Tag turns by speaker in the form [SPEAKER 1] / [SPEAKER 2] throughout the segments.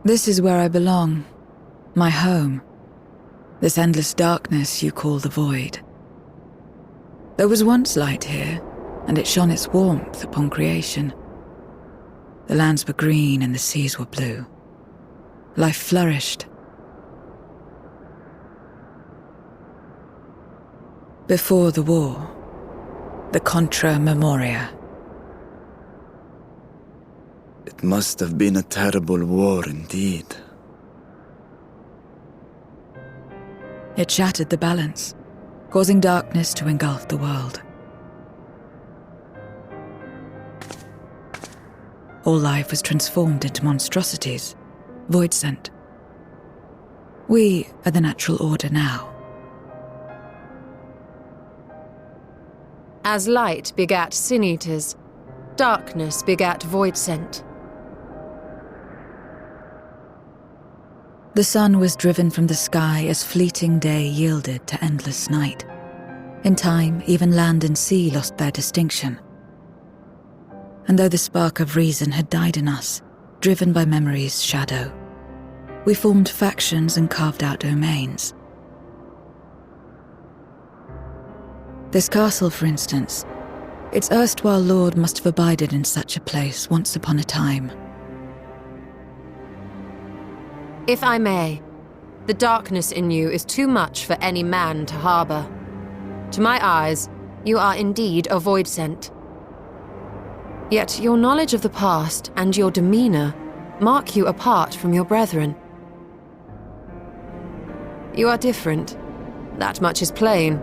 [SPEAKER 1] This is where I belong. My home. This endless darkness you call the Void. There was once light here, and it shone its warmth upon creation. The lands were green and the seas were blue. Life flourished. Before the war, the Contra Memoria.
[SPEAKER 2] It must have been a terrible war indeed.
[SPEAKER 1] It shattered the balance, causing darkness to engulf the world. All life was transformed into monstrosities, Voidsent. We are the natural order now.
[SPEAKER 3] As light begat sin-eaters, darkness begat Voidsent.
[SPEAKER 1] The sun was driven from the sky as fleeting day yielded to endless night. In time, even land and sea lost their distinction. And though the spark of reason had died in us, driven by memory's shadow, we formed factions and carved out domains. This castle, for instance, its erstwhile lord must have abided in such a place once upon a time.
[SPEAKER 3] If I may, the darkness in you is too much for any man to harbor. To my eyes, you are indeed a Voidsent. Yet your knowledge of the past and your demeanor mark you apart from your brethren. You are different, that much is plain.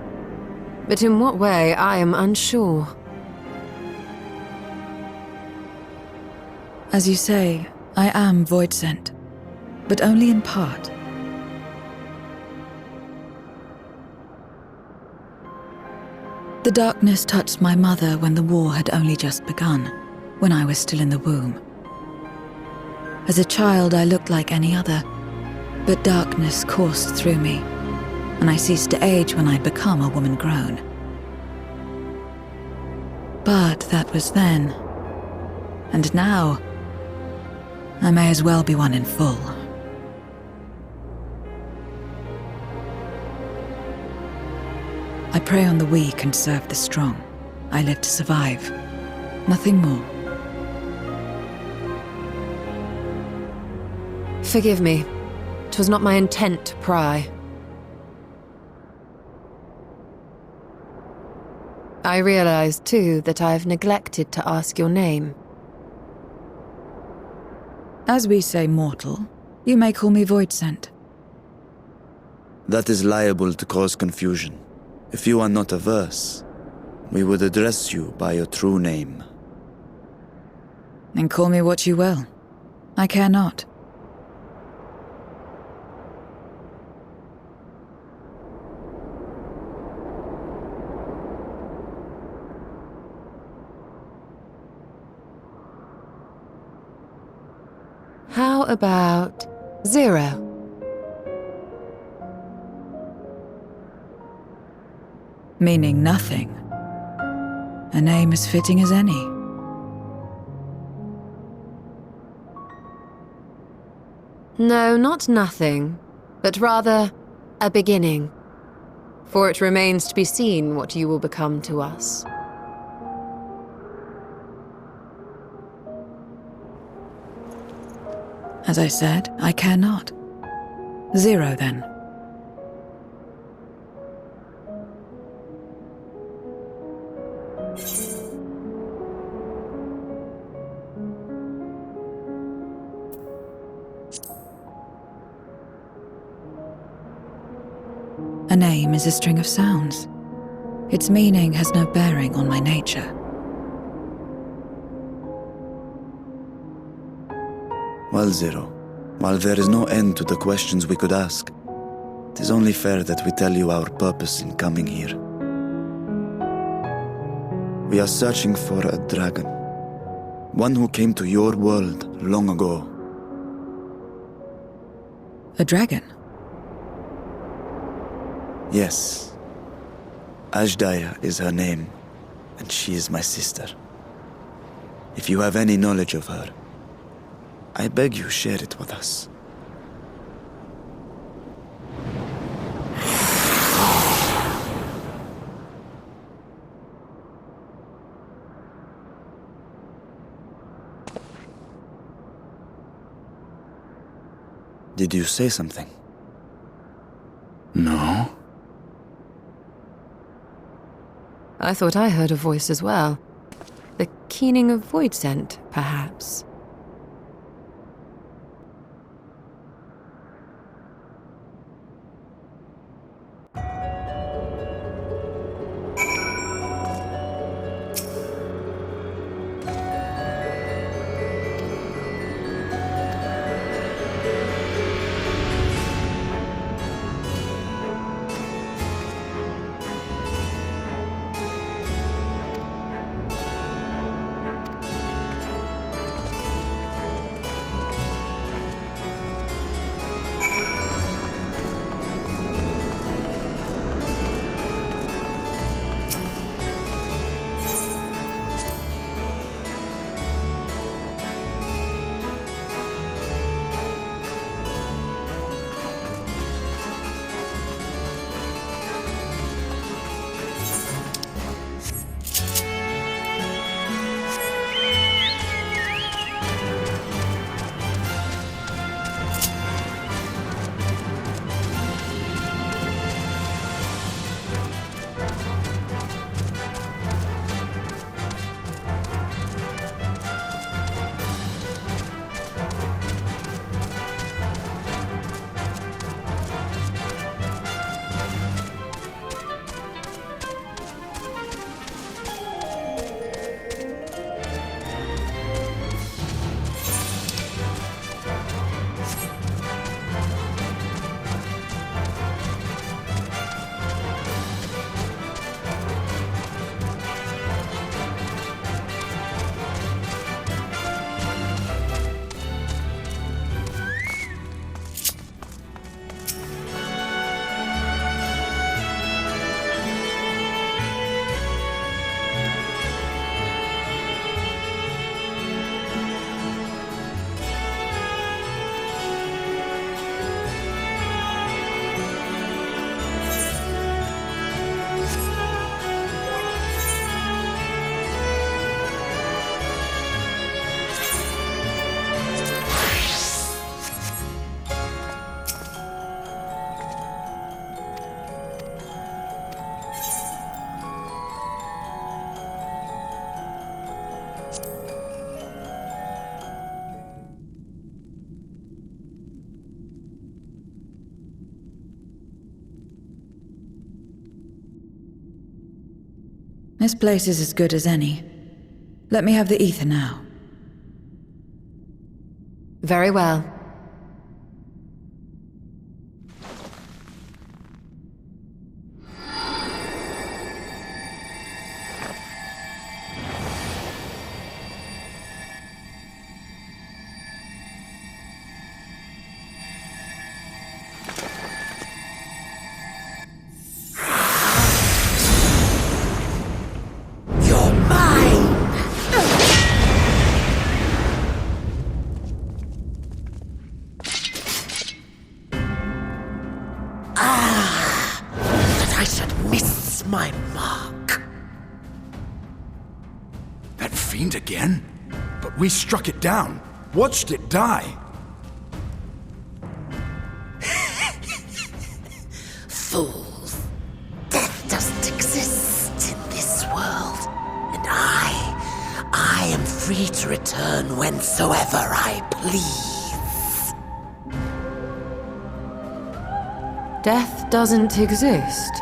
[SPEAKER 3] But in what way, I am unsure.
[SPEAKER 1] As you say, I am Voidsent, but only in part. The darkness touched my mother when the war had only just begun, when I was still in the womb. As a child, I looked like any other, but darkness coursed through me, and I ceased to age when I'd become a woman grown. But that was then, and now, I may as well be one in full. I prey on the weak and serve the strong. I live to survive, nothing more.
[SPEAKER 3] Forgive me. 'Twas not my intent to pry. I realize, too, that I've neglected to ask your name.
[SPEAKER 1] As we say mortal, you may call me Voidsent.
[SPEAKER 2] That is liable to cause confusion. If you are not averse, we would address you by your true name.
[SPEAKER 1] Then call me what you will. I care not.
[SPEAKER 3] How about Zero?
[SPEAKER 1] Meaning nothing. A name as fitting as any.
[SPEAKER 3] No, not nothing, but rather a beginning. For it remains to be seen what you will become to us.
[SPEAKER 1] As I said, I care not. Zero, then. A name is a string of sounds. Its meaning has no bearing on my nature.
[SPEAKER 2] Well, Zero, while there is no end to the questions we could ask, it is only fair that we tell you our purpose in coming here. We are searching for a dragon. One who came to your world long ago.
[SPEAKER 1] A dragon?
[SPEAKER 2] Yes. Ajdaya is her name, and she is my sister. If you have any knowledge of her, I beg you share it with us. Did you say something?
[SPEAKER 4] No.
[SPEAKER 3] I thought I heard a voice as well. The keening of Voidsent, perhaps.
[SPEAKER 1] This place is as good as any. Let me have the ether now.
[SPEAKER 3] Very well.
[SPEAKER 5] I should miss my mark.
[SPEAKER 4] That fiend again? But we struck it down. Watched it die.
[SPEAKER 5] Fools. Death doesn't exist in this world. And I am free to return whensoever I please.
[SPEAKER 3] Death doesn't exist.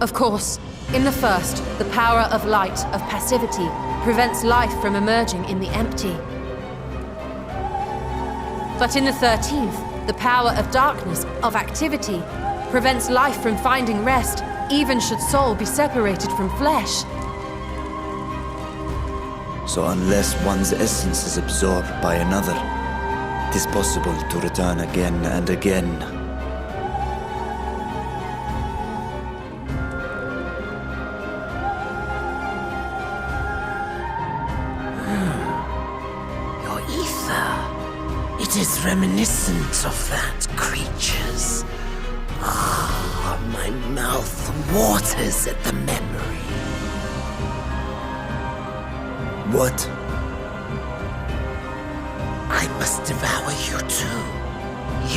[SPEAKER 3] Of course, in the first, the power of light, of passivity, prevents life from emerging in the empty. But in the 13th, the power of darkness, of activity, prevents life from finding rest, even should soul be separated from flesh.
[SPEAKER 2] So unless one's essence is absorbed by another, it is possible to return again and again.
[SPEAKER 5] Your ether. It is reminiscent of that creature's. Ah, my mouth waters at the memory.
[SPEAKER 2] What?
[SPEAKER 5] devour you too.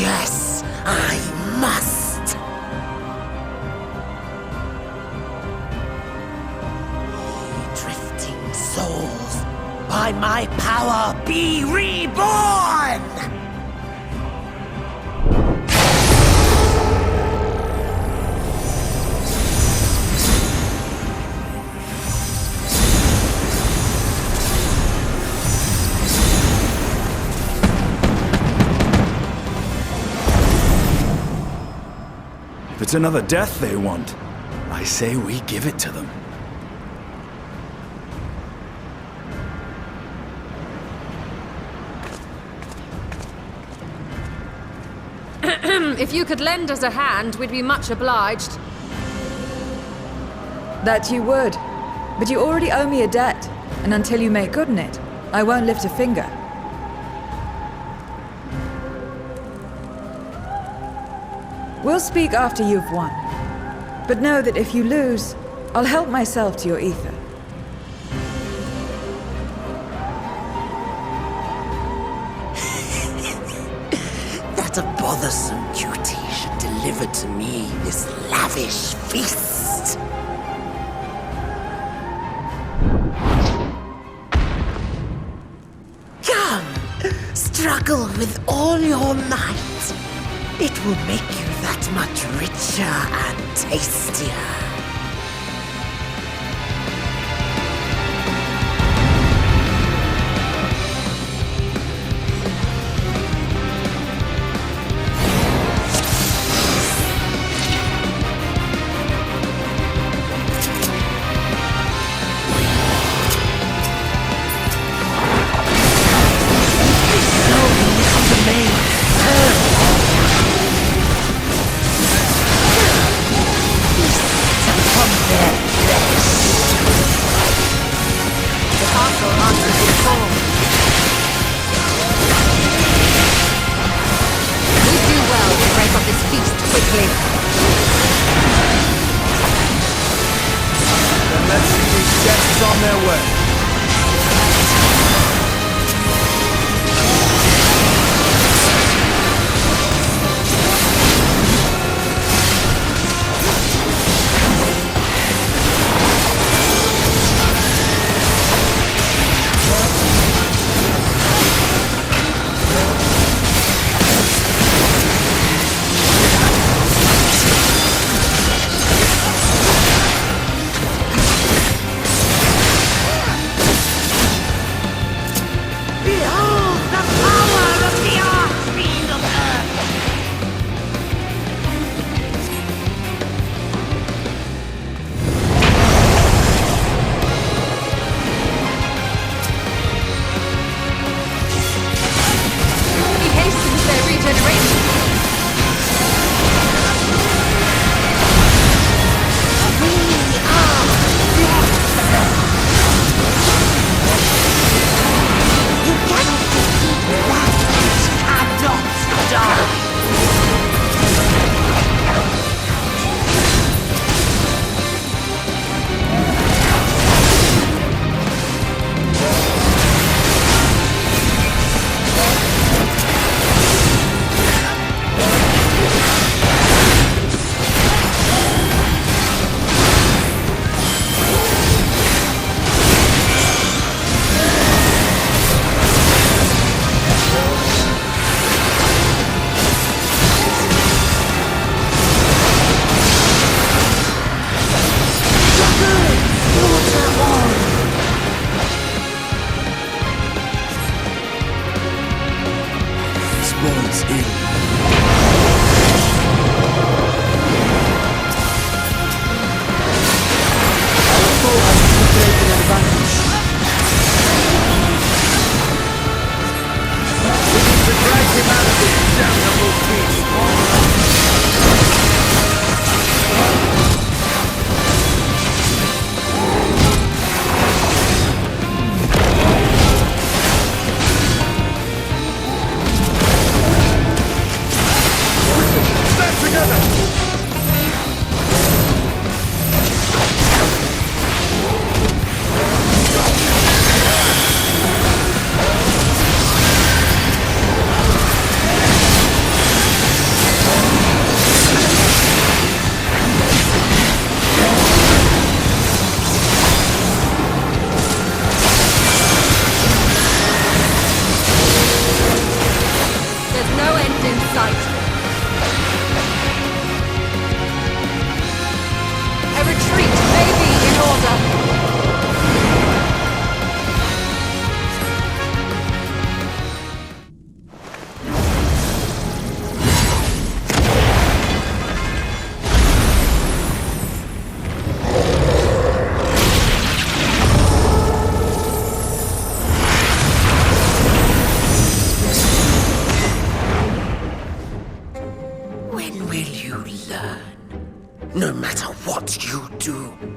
[SPEAKER 5] Yes, I must. Ye drifting souls, by my power be reborn!
[SPEAKER 4] If it's another death they want, I say we give it to them.
[SPEAKER 3] If you could lend us a hand, we'd be much obliged.
[SPEAKER 1] That you would. But you already owe me a debt, and until you make good on it, I won't lift a finger. We'll speak after you've won. But know that if you lose, I'll help myself to your ether.
[SPEAKER 5] That a bothersome duty should deliver to me this lavish feast. Come, struggle with all your might. It will make you that much richer and tastier.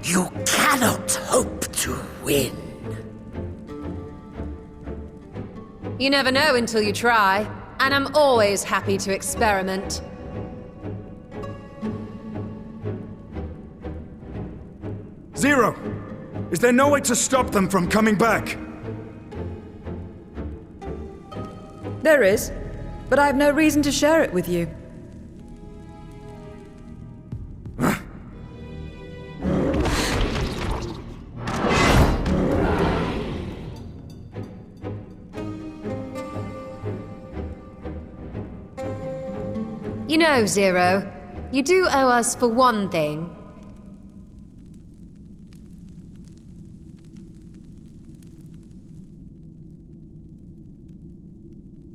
[SPEAKER 5] you cannot hope to win.
[SPEAKER 3] You never know until you try, and I'm always happy to experiment.
[SPEAKER 4] Zero! Is there no way to stop them from coming back?
[SPEAKER 1] There is, but I have no reason to share it with you.
[SPEAKER 3] You know, Zero, you do owe us for one thing.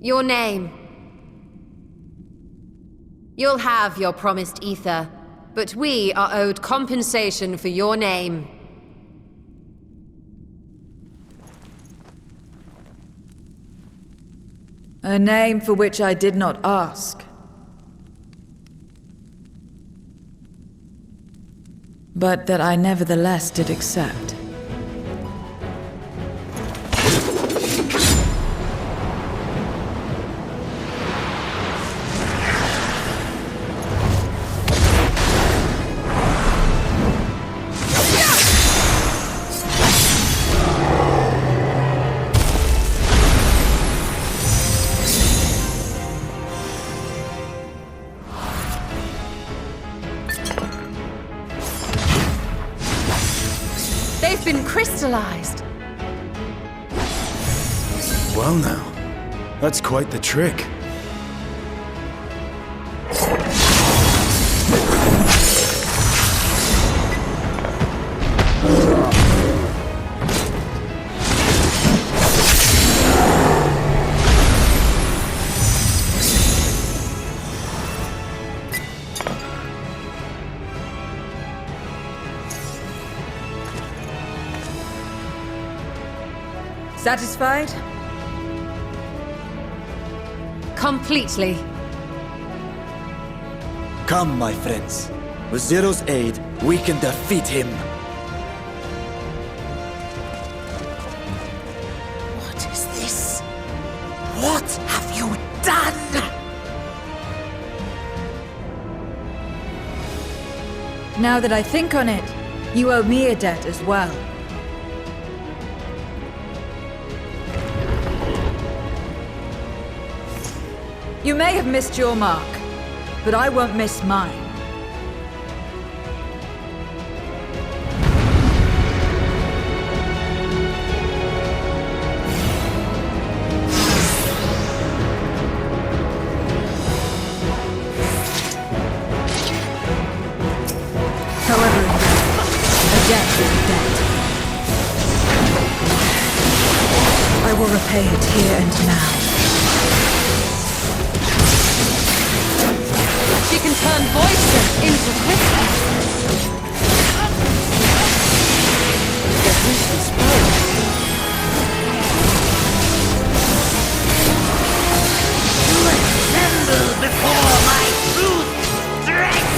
[SPEAKER 3] Your name. You'll have your promised ether, but we are owed compensation for your name.
[SPEAKER 1] A name for which I did not ask. But that I nevertheless did accept.
[SPEAKER 3] They've been crystallized.
[SPEAKER 4] Well now, that's quite the trick.
[SPEAKER 1] Satisfied?
[SPEAKER 3] Completely.
[SPEAKER 2] Come, my friends. With Zero's aid, we can defeat him.
[SPEAKER 5] What is this? What have you done?
[SPEAKER 1] Now that I think on it, you owe me a debt as well. You may have missed your mark, but I won't miss mine. However, a debt is a debt. I will repay it here and now.
[SPEAKER 3] She can turn Voidsent into crystal. The beast is spoiled.
[SPEAKER 5] You tremble before my truth strength!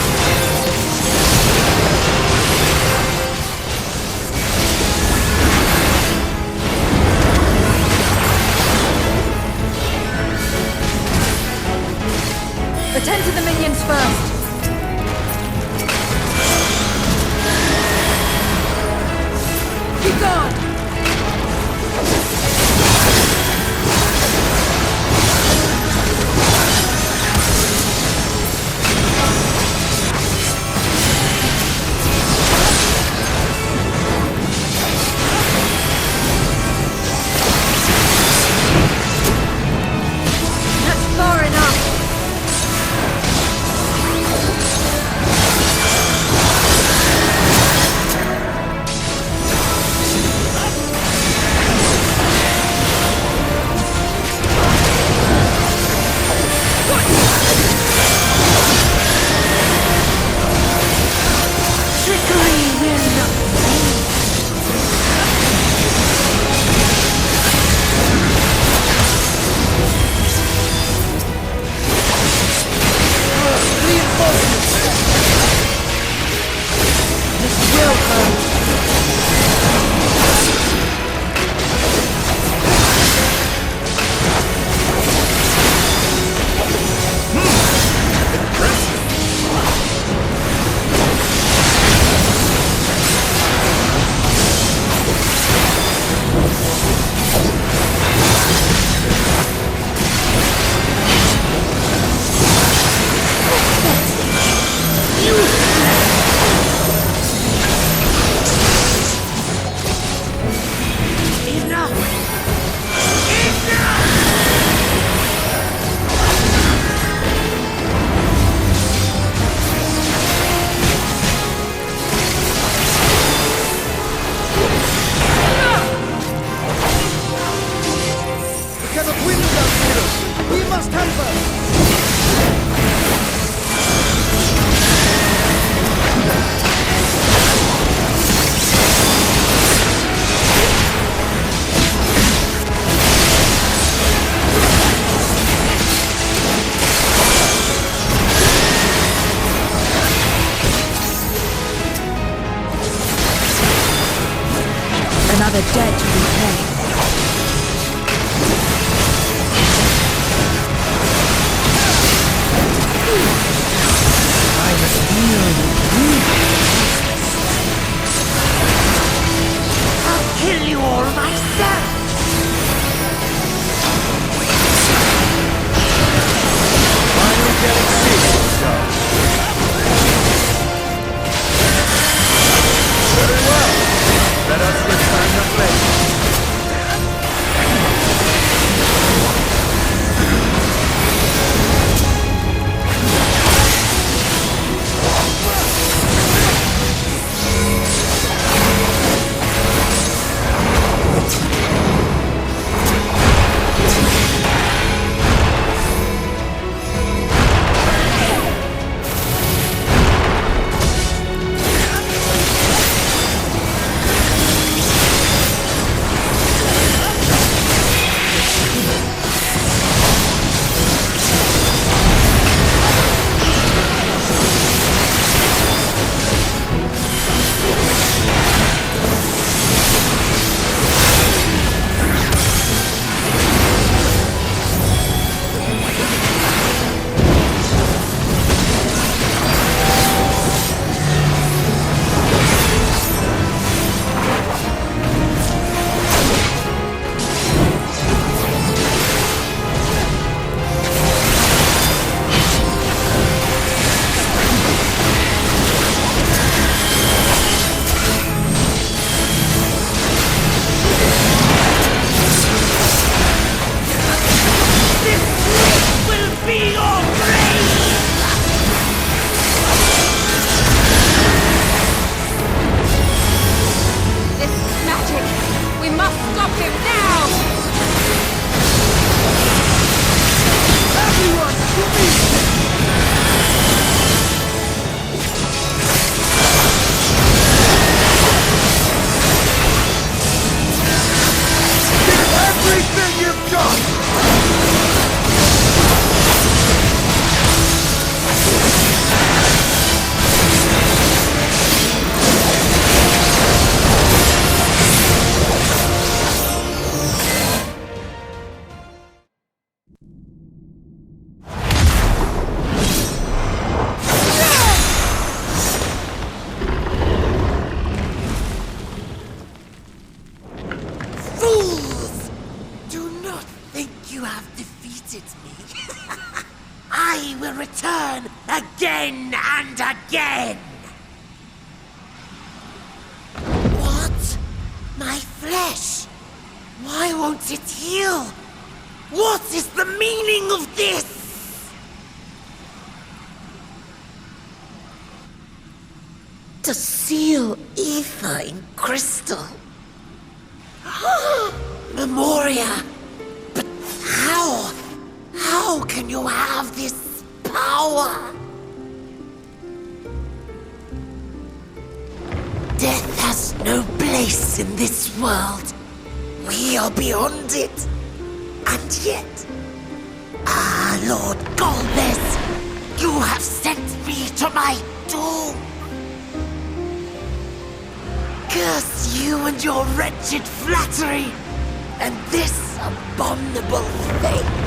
[SPEAKER 1] Attend to the minions first. Keep going! That's far enough!
[SPEAKER 6] We cannot win without heroes! We must help her!
[SPEAKER 1] Another debt to repay.
[SPEAKER 5] I'll kill you all myself!
[SPEAKER 4] Finally getting serious, so. Very well. Let us return the favor.
[SPEAKER 5] I will return again and again! What? My flesh? Why won't it heal? What is the meaning of this? To seal ether in crystal? Memoria! But how? How can you have this power? Death has no place in this world. We are beyond it. And yet... Ah, Lord Golbez, you have sent me to my doom. Curse you and your wretched flattery, and this abominable fate.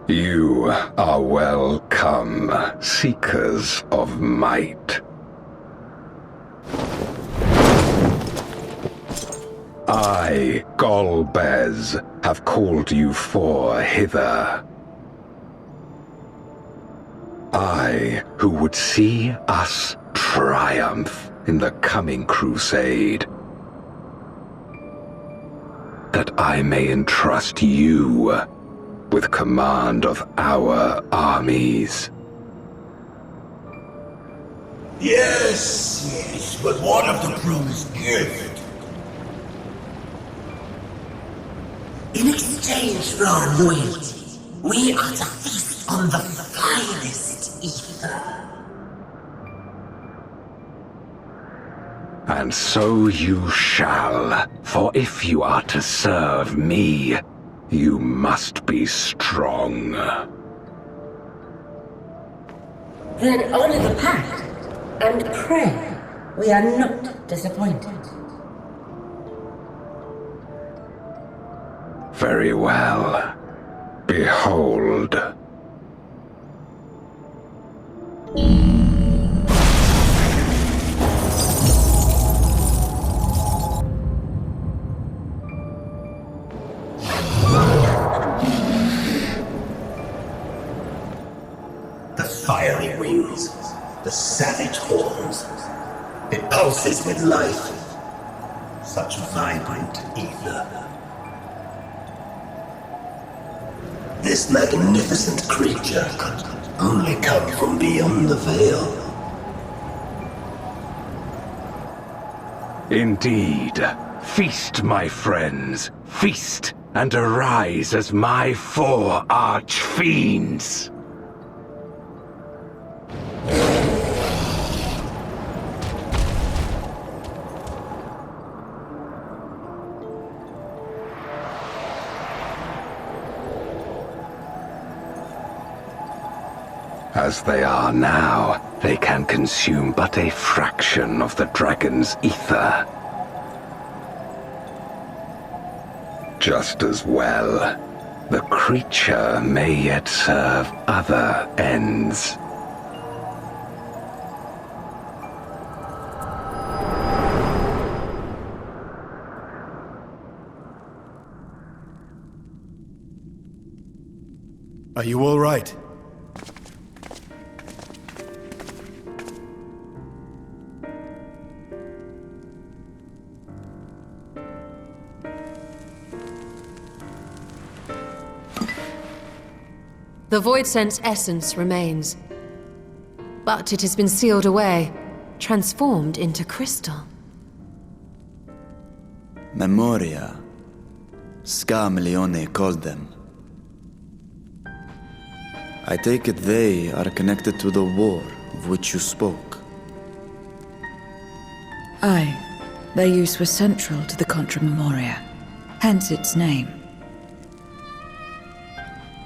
[SPEAKER 7] You are welcome, seekers of might. I, Golbez, have called you four hither. I, who would see us triumph in the coming crusade. That I may entrust you with command of our armies.
[SPEAKER 5] Yes, but what of the promised gift? In exchange for our loyalty, we are to feast on the finest ether.
[SPEAKER 7] And so you shall, for if you are to serve me, you must be strong.
[SPEAKER 5] Then honor the pact, and pray we are not disappointed.
[SPEAKER 7] Very well. Behold.
[SPEAKER 5] The fiery wings, the savage horns. It pulses with life. Such vibrant ether. This magnificent creature could only come from beyond the veil.
[SPEAKER 7] Indeed. Feast, my friends. Feast and arise as my four archfiends. As they are now, they can consume but a fraction of the dragon's ether. Just as well, the creature may yet serve other ends.
[SPEAKER 4] Are you all right?
[SPEAKER 3] The Voidsent's essence remains, but it has been sealed away, transformed into crystal.
[SPEAKER 2] Memoria. Scarmelione called them. I take it they are connected to the war of which you spoke.
[SPEAKER 1] Aye, their use was central to the Contra Memoria, hence its name.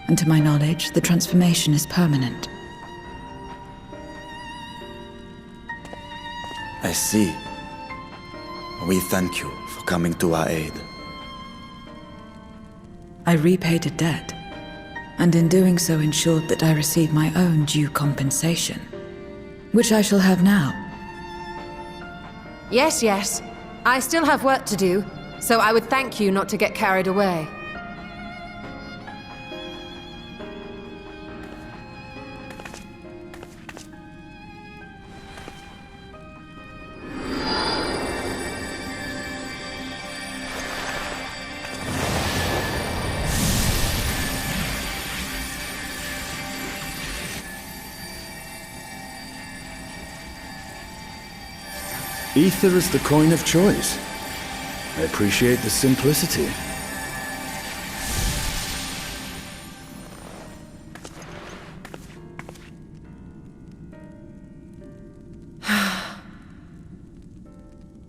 [SPEAKER 1] And to my knowledge, the transformation is permanent.
[SPEAKER 2] I see. We thank you for coming to our aid.
[SPEAKER 1] I repaid a debt, and in doing so ensured that I received my own due compensation, which I shall have now.
[SPEAKER 3] Yes. I still have work to do, so I would thank you not to get carried away.
[SPEAKER 4] Ether is the coin of choice. I appreciate the simplicity.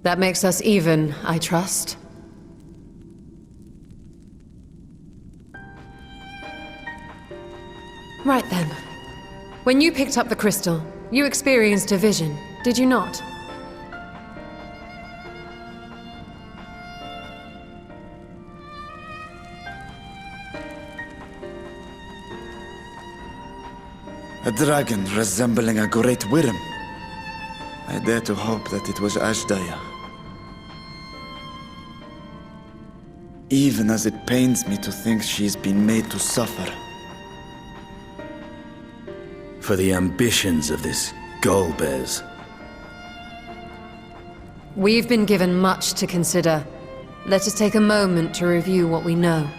[SPEAKER 3] That makes us even, I trust. Right then. When you picked up the crystal, you experienced a vision, did you not?
[SPEAKER 2] A dragon resembling a great worm. I dare to hope that it was Ashdaya. Even as it pains me to think she's been made to suffer.
[SPEAKER 4] For the ambitions of this Golbez.
[SPEAKER 3] We've been given much to consider. Let us take a moment to review what we know.